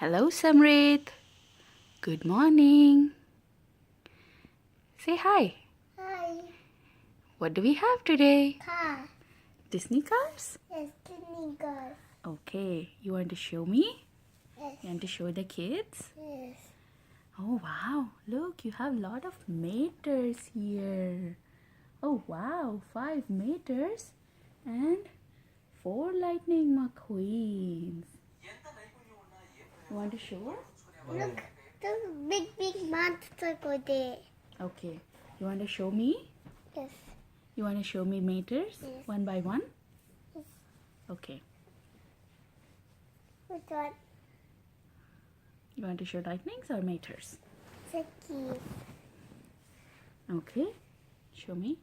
Hello, Samrit. Good morning. Say hi. Hi. What do we have today? Car. Disney cars? Yes, Disney cars. Okay, you want to show me? Yes. You want to show the kids? Yes. Oh, wow. Look, you have a lot of meters here. Oh, wow. 5 meters and 4 lightning McQueens. You want to show? Look, there's a big monster go there. Okay. You want to show me? Yes. You want to show me meters? Yes. One by one? Yes. Okay. Which one? You want to show lightnings or meters? The key. Okay. Show me.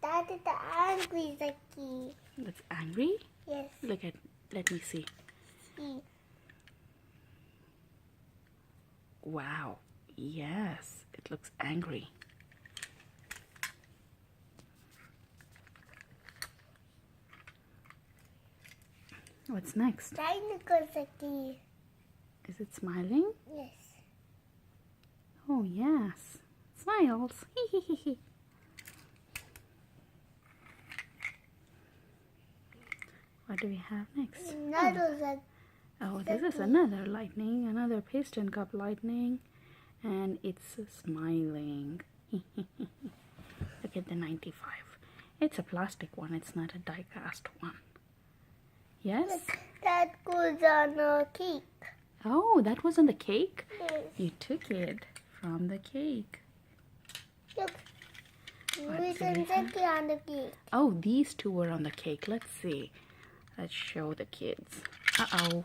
That is the angry Zaki. That's angry. Yes. Let me see. See. Wow. Yes, it looks angry. What's next? Dinosaur Zaki. Is it smiling? Yes. Oh, yes. Smiles. What do we have next? Another Zaki. Oh, this is another lightning, another piston cup lightning, and it's smiling. Look at the 95. It's a plastic one, it's not a die cast one. Yes? Look, that goes on a cake. Oh, that was on the cake? Yes. You took it from the cake. Look. What We do can we take it on the cake. Oh, these two were on the cake. Let's see. Let's show the kids. Uh-oh.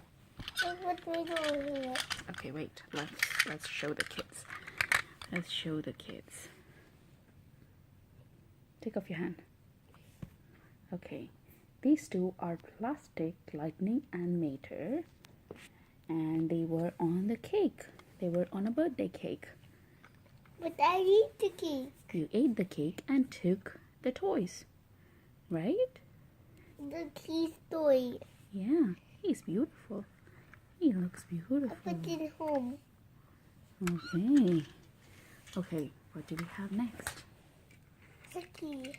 Look what we do here. Okay, wait. Let's show the kids. Let's show the kids. Take off your hand. Okay. These two are plastic lightning and mater, and they were on the cake. They were on a birthday cake. But I eat the cake. You ate the cake and took the toys, right? The key toy. Yeah, he's beautiful. He looks I beautiful. put it home. Okay. Okay, what do we have next? The key.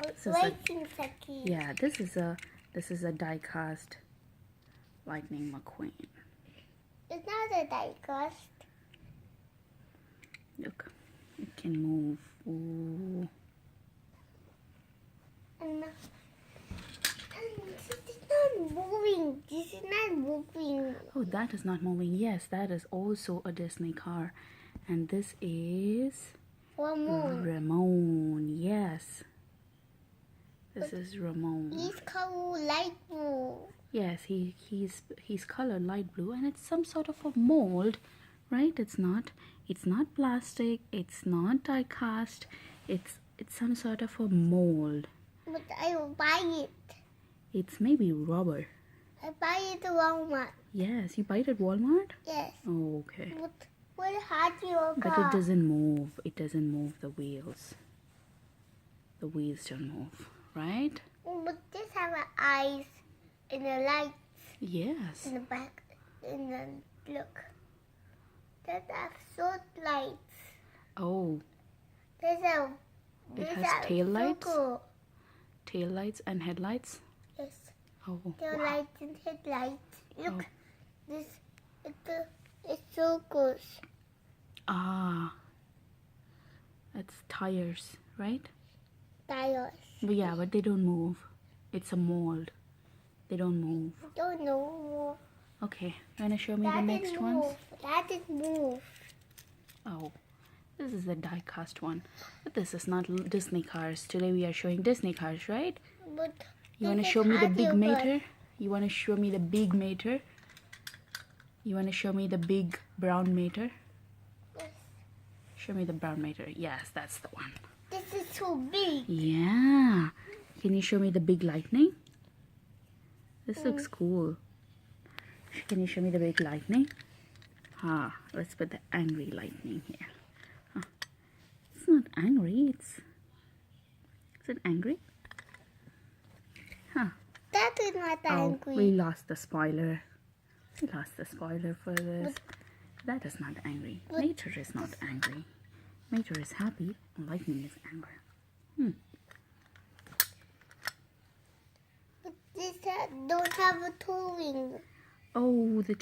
This is a, Lighting the key. yeah, this is a die cast Lightning McQueen. It's not a die cast. Look, it can move. Ooh. And this is not moving. This is not moving. Oh, that is not moving. Yes, that is also a Disney car. And this is Ramon. Ramon. Yes. This is Ramon. He's called light blue. Yes, he's colored light blue, and it's some sort of a mold, right? It's not plastic, it's not die cast, it's some sort of a mold. But I will buy it. It's maybe rubber. I buy it at Walmart. Yes, you buy it at Walmart? Yes. Oh, okay. But what hard your But car? it doesn't move. It doesn't move the wheels. The wheels don't move, right? But this have eyes and the lights Yes. in the back. And then look. That have short lights. Oh, There's a. it there's has a tail lights? circle. Tail lights and headlights? Yes. Oh, Tail wow. lights and headlights. Look. Oh. This. It circles. Ah, that's tires, right? Tires. But yeah, but they don't move. It's a mold. They don't move. I don't know. Okay, wanna show me the That next is ones? move. That is move. Oh, this is the die-cast one. But this is not Disney cars. Today we are showing Disney cars, right? But You wanna this is show me the big audio card. mater? You wanna show me the big mater? You wanna show me the big brown mater? Yes. Show me the brown mater. Yes, that's the one. This is too big. Yeah. Can you show me the big lightning? This looks cool. Can you show me the big lightning? Let's put the angry lightning here. It's not angry. Is it angry? That is not Oh, angry. we lost the spoiler. We lost the spoiler for this. That is not angry. Mater is not angry. Mater is happy and lightning is angry. But this don't have a towing. Oh, the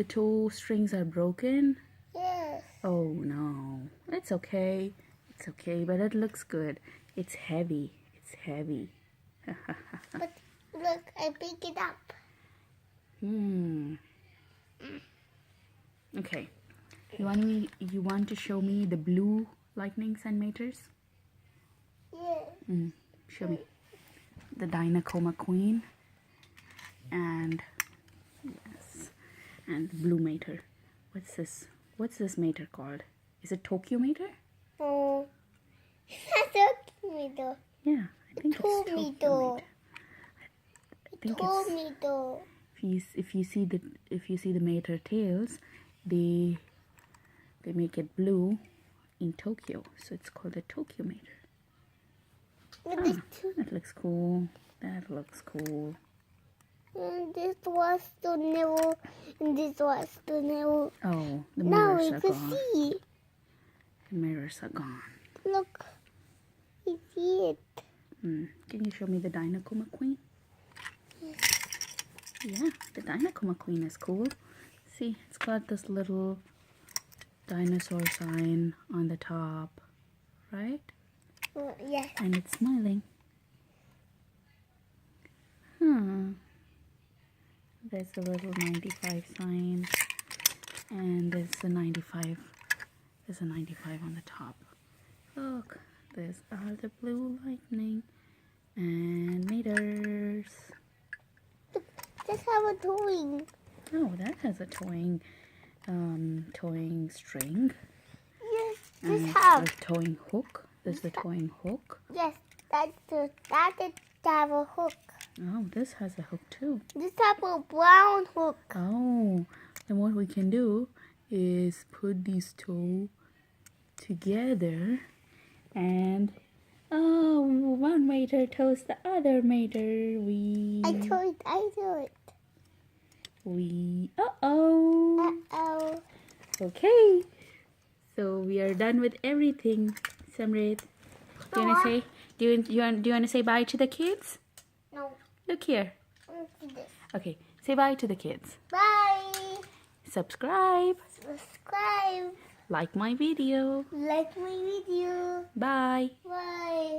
toe strings are broken. Yes. Oh no, it's okay. It's okay, but it looks good. It's heavy. It's heavy. But look, I pick it up. Okay. You want to show me the blue lightning centimeters? Yes. Show me. The Dynacoma Queen. And yes. And the blue mater. What's this? What's this mater called? Is it Tokyo mater? Oh. That's me though. Yeah, I think told it's me Tokyo though. mater. I think Told it's, me though. if you see the mater tails, they make it blue in Tokyo, so it's called a Tokyo mater. That looks cool. That looks cool. And this was the nail, and this was the nail. Oh, the Now mirrors we are can gone. see. The mirrors are gone. Look, we see it. Can you show me the Dynacoma Queen? Yeah, the Dynacoma Queen is cool. See, it's got this little dinosaur sign on the top, right? Oh, yes. And it's smiling. There's a little 95 sign, and there's a 95. There's a 95 on the top. Look, there's all the blue lightning and meters. Just have a towing. Oh, that has a towing string. Yes, And just have. a towing hook. There's the towing hook. Yes, that is have a hook. Oh, this has a hook too. This have a brown hook. Oh, then what we can do is put these two together, and oh, one mater tows the other mater. I do it. Uh-oh. Okay, so we are done with everything. Samrit, do you want to say? Do you want to say bye to the kids? No. Look here. This. Okay, say bye to the kids. Bye. Subscribe. Subscribe. Like my video. Like my video. Bye. Bye.